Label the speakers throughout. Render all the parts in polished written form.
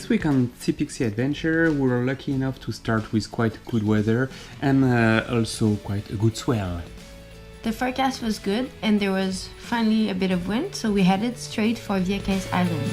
Speaker 1: This week on SeaPixie Adventure, we were lucky enough to start with quite good weather and also quite a good swell.
Speaker 2: The forecast was good and there was finally a bit of wind, so we headed straight for Viaquez Island.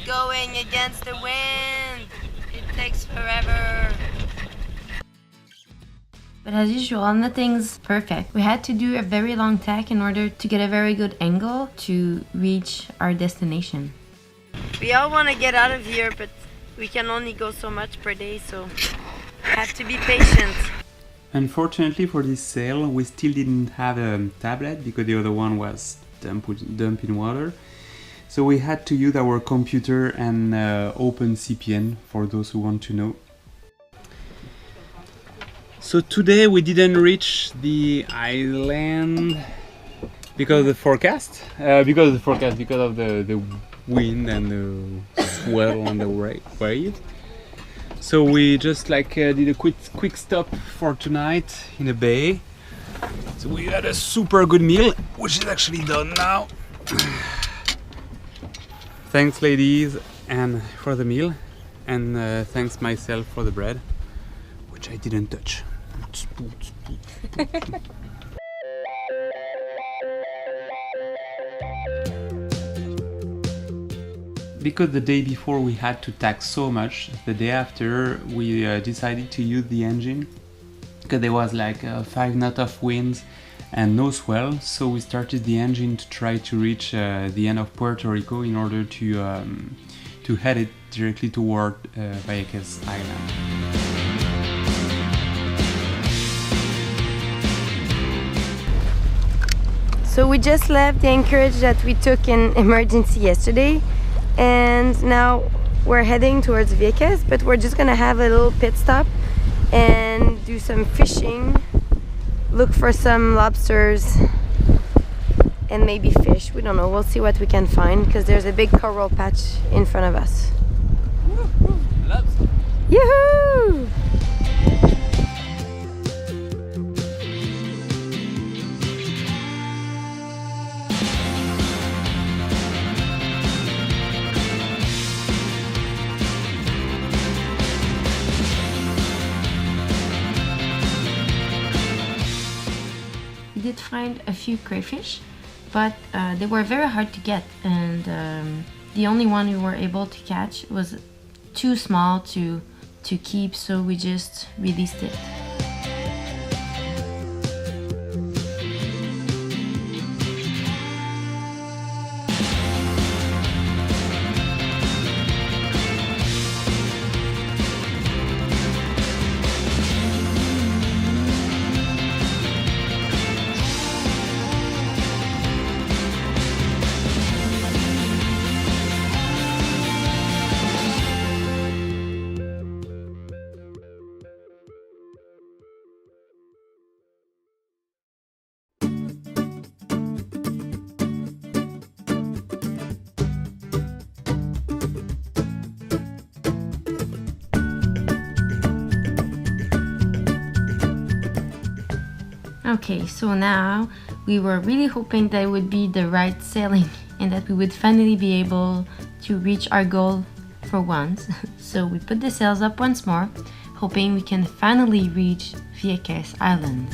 Speaker 3: Going against the wind. It takes forever.
Speaker 2: But as usual, nothing's perfect. We had to do a very long tack in order to get a very good angle to reach our destination.
Speaker 3: We all want to get out of here, but we can only go so much per day, so have to be patient.
Speaker 1: Unfortunately for this sail, we still didn't have a tablet because the other one was dumped in water. So we had to use our computer and open CPN for those who want to know. So today we didn't reach the island because of the forecast, because of the wind and the swell on the wave. So we just did a quick stop for tonight in a bay. So we had a super good meal, which is actually done now. Thanks ladies and for the meal, and thanks myself for the bread, which I didn't touch. Because the day before we had to tack so much, the day after we decided to use the engine because there was 5 knots of wind and no swell, so we started the engine to try to reach the end of Puerto Rico in order to head it directly toward Viaquez Island.
Speaker 3: So we just left the anchorage that we took in emergency yesterday, and now we're heading towards Viaquez, but we're just gonna have a little pit stop and do some fishing. Look for some lobsters and maybe fish. We don't know. We'll see what we can find because there's a big coral patch in front of us.
Speaker 1: Lobster!
Speaker 3: Yoo-hoo!
Speaker 2: We did find a few crayfish, but they were very hard to get, and the only one we were able to catch was too small to keep, so we just released it. Okay, so now we were really hoping that it would be the right sailing and that we would finally be able to reach our goal for once. So we put the sails up once more, hoping we can finally reach Viaquez Island.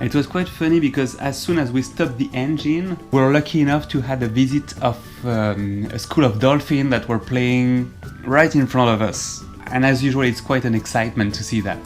Speaker 1: It was quite funny because as soon as we stopped the engine, we were lucky enough to have a visit of a school of dolphins that were playing right in front of us. And as usual, it's quite an excitement to see that.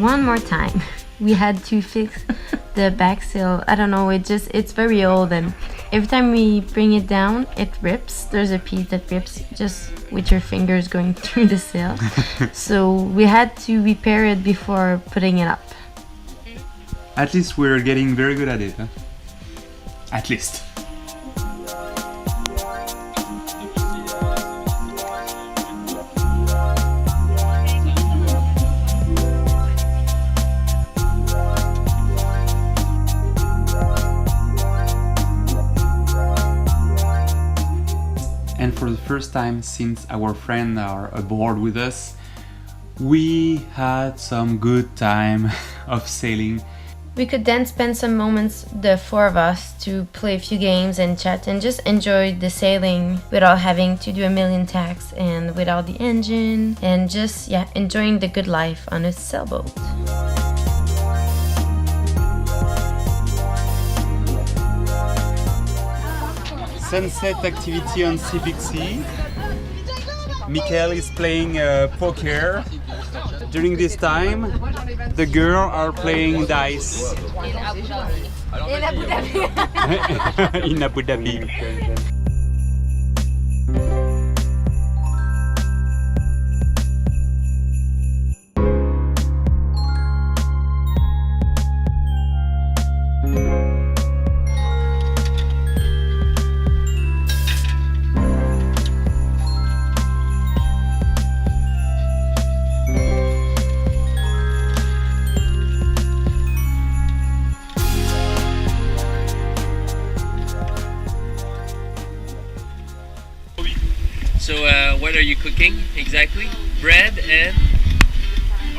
Speaker 2: one more time. We had to fix the back sail. I don't know, it's very old, and every time we bring it down, it rips. There's a piece that rips just with your fingers going through the sail. So we had to repair it before putting it up.
Speaker 1: At least we're getting very good at it, huh? At least. And for the first time since our friends are aboard with us, we had some good time of sailing.
Speaker 2: We could then spend some moments, the four of us, to play a few games and chat and just enjoy the sailing without having to do a million tacks and without the engine, and just enjoying the good life on a sailboat.
Speaker 1: Sunset activity on SeaPixie. Michael is playing poker. During this time, the girls are playing dice.
Speaker 3: In Abu Dhabi.
Speaker 1: In Abu Dhabi.
Speaker 4: So what are you cooking exactly? Bread and...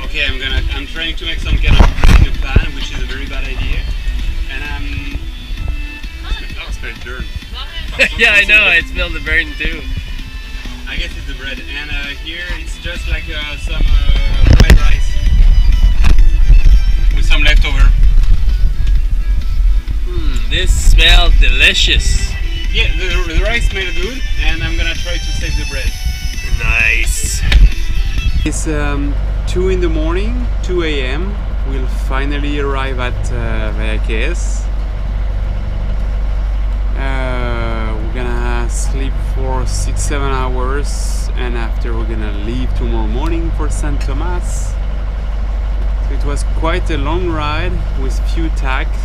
Speaker 1: Okay, I'm trying to make some kind of bread in a pan, which is a very bad idea. And oh, smells burnt.
Speaker 4: yeah, I know, I smell the burn too.
Speaker 1: I guess it's the bread. And here it's just like some white rice with some leftover.
Speaker 4: This smells delicious.
Speaker 1: Yeah, the rice smells good, and I'm gonna try to save the bread.
Speaker 4: Nice.
Speaker 1: It's 2 in the morning, 2 a.m. We'll finally arrive at Viaquez. We're gonna sleep for 6-7 hours, and after we're gonna leave tomorrow morning for St. Thomas. So it was quite a long ride with few tacks.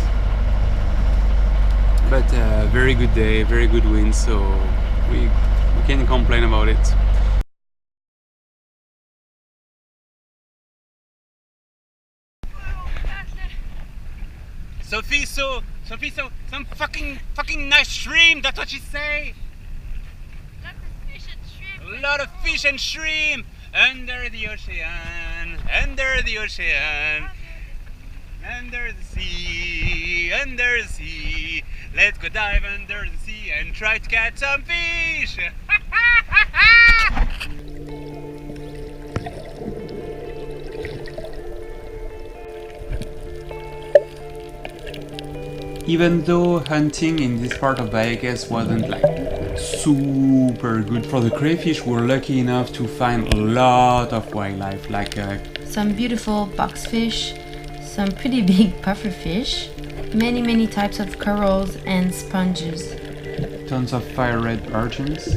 Speaker 1: But very good day, very good wind, so we can't complain about it. Sophie, some fucking nice shrimp, that's what she say! A lot of fish and shrimp! Under the ocean, under the ocean, under the sea, under the sea. Let's go dive under the sea and try to catch some fish! Even though hunting in this part of Viaquez wasn't like super good for the crayfish, we're lucky enough to find a lot of wildlife, like
Speaker 2: some beautiful boxfish, some pretty big pufferfish, many types of corals and sponges.
Speaker 1: Tons of fire red urchins.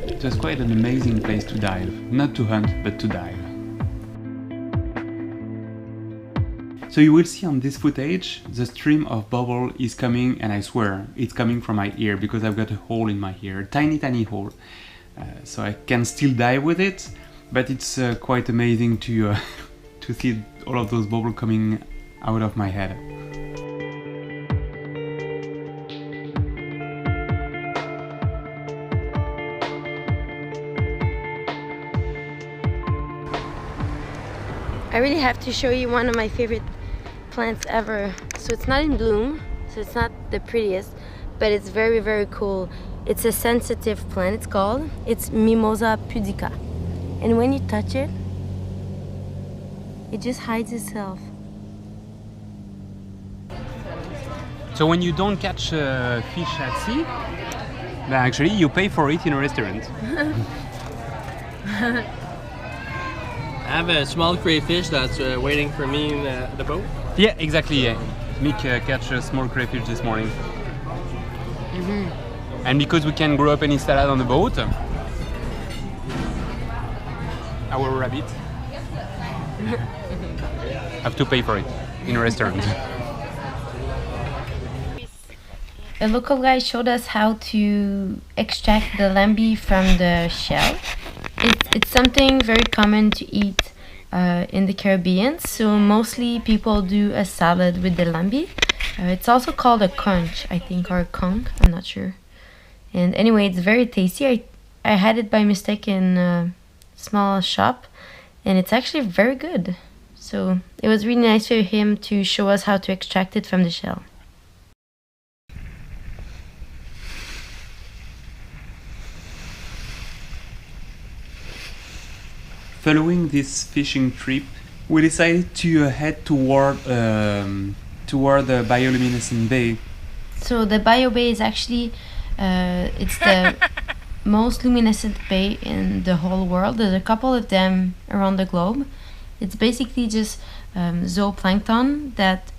Speaker 1: It was quite an amazing place to dive. Not to hunt, but to dive. So you will see on this footage, the stream of bubble is coming, and I swear, it's coming from my ear because I've got a hole in my ear, tiny hole. So I can still dive with it, but it's quite amazing to to see all of those bubbles coming out of my head.
Speaker 3: I really have to show you one of my favorite plants ever. So it's not in bloom, so it's not the prettiest, but it's very cool. It's a sensitive plant, it's Mimosa pudica. And when you touch it, it just hides itself.
Speaker 1: So when you don't catch fish at sea, then actually you pay for it in a restaurant.
Speaker 4: I have a small crayfish that's waiting for me in the boat.
Speaker 1: Yeah, exactly. Yeah, Mick catch a small crayfish this morning. And because we can grow up any salad on the boat, our rabbit have to pay for it in a restaurant.
Speaker 2: A local guy showed us how to extract the lambi from the shell. It's something very common to eat in the Caribbean, so mostly people do a salad with the lambi. It's also called a conch, I think, or a conch, I'm not sure. And anyway, it's very tasty. I had it by mistake in a small shop, and it's actually very good. So it was really nice for him to show us how to extract it from the shell.
Speaker 1: Following this fishing trip, we decided to head toward the Bioluminescent Bay.
Speaker 2: So the Bio Bay is actually it's the most luminescent bay in the whole world. There's a couple of them around the globe. It's basically just zooplankton that,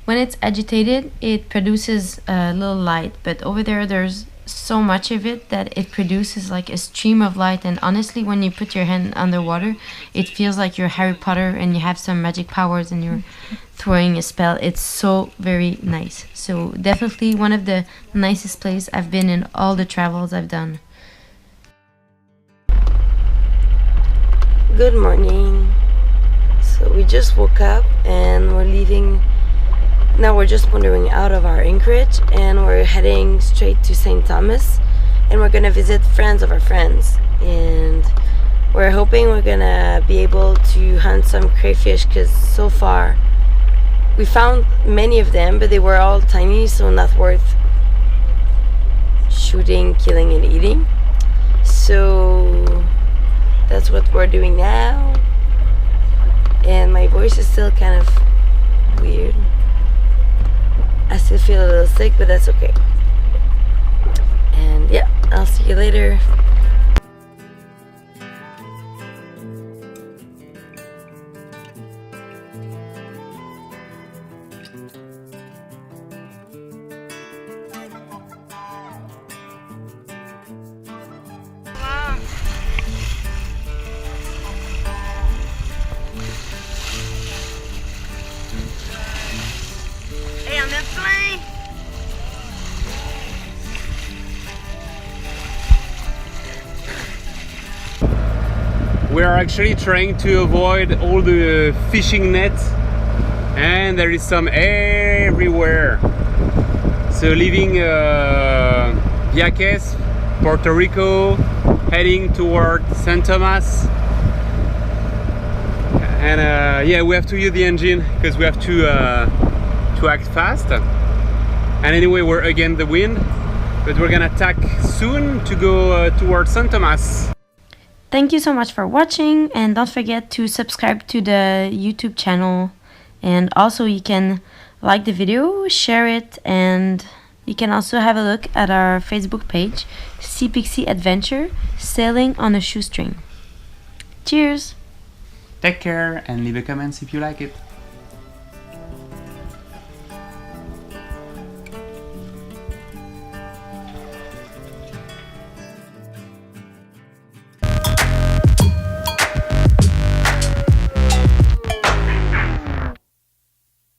Speaker 2: when it's agitated, it produces a little light. But over there's so much of it that it produces like a stream of light, and honestly, when you put your hand underwater, it feels like you're Harry Potter and you have some magic powers and you're throwing a spell. It's so very nice. So definitely one of the nicest places I've been in all the travels I've done.
Speaker 3: Good morning. So we just woke up and we're leaving. Now we're just wandering out of our anchorage and we're heading straight to St. Thomas, and we're gonna visit friends of our friends, and we're hoping we're gonna be able to hunt some crayfish, because so far we found many of them, but they were all tiny, so not worth shooting, killing and eating. So that's what we're doing now, and my voice is still kind of weird. I still feel a little sick, but that's okay. And yeah, I'll see you later. Hey, on the plane!
Speaker 1: We are actually trying to avoid all the fishing nets, and there is some everywhere. So leaving Viaquez, Puerto Rico, heading toward St. Thomas. And yeah, we have to use the engine because we have to act fast. And anyway, we're against the wind, but we're gonna tack soon to go towards St. Thomas.
Speaker 2: Thank you so much for watching, and don't forget to subscribe to the YouTube channel, and also you can like the video, share it, and you can also have a look at our Facebook page, SeaPixie Adventure, Sailing on a Shoestring. Cheers!
Speaker 1: Take care and leave a comment if you like it.